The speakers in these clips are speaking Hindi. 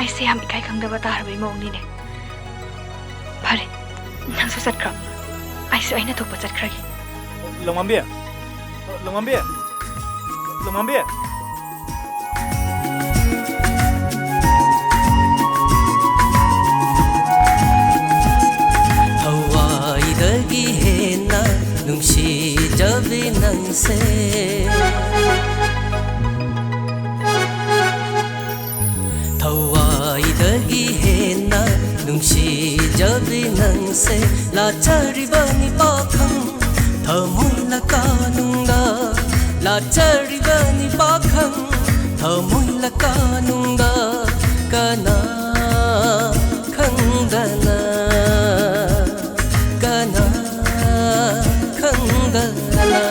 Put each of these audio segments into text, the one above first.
ऐसे हम इकाई खंगदबा तारबई मौंगनीने फरे नंसु चटख्रा ऐसे अइना थोकपा चटख्रागी लंगमांबी लंगमांबी लंगमांबी हवाईदगी हेन्ना नुंसीजबी नंसे हवाईदगी हेन्ना नुंसीजबी नंसे लाचारिबनी पाखं थमुइला कानुंगा लाचारिबनी पाखं थमुइला कानुंगा कना खंगदना कना खंगदना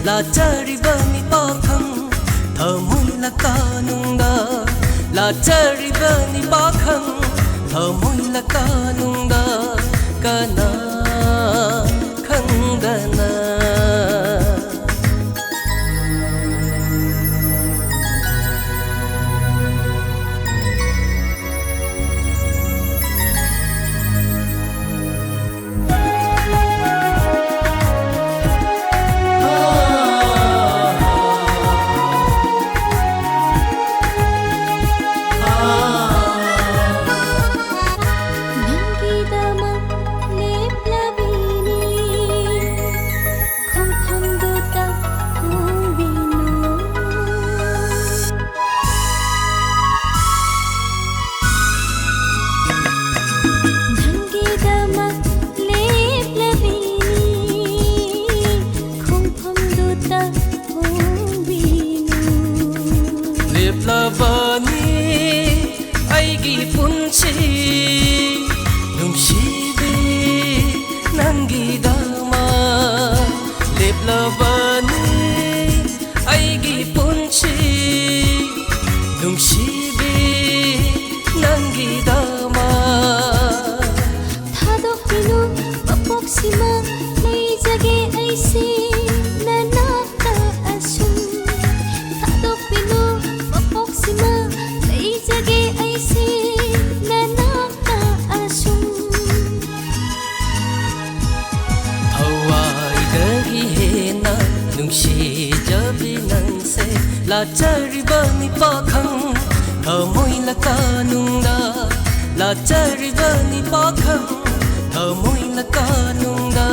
लाचारिबनी पाखं थमुइला कानुंगा लाचारिबनी पाखं थमुइला कानुंगा कना खंगदना लेप्लबनी आइगी पुंसी नुंसीबी नंगीदमा लेप्लबनी आइगी पुंसी नुंसीबी नंगीदमा थादोक्पिनु मपोक्सिमा लेइजगे ऐसे ननाक्ता असुम थादोक्पिनु मपोक्सिमा लेइजगे ऐसे ननाक्ता असुम हवाईदगी हेन्ना नुंसीजबी नंसे लाचारिबनी पाखं थमुइला कानुंगा लाचारिबनी पाखं थमुइला कानुंगा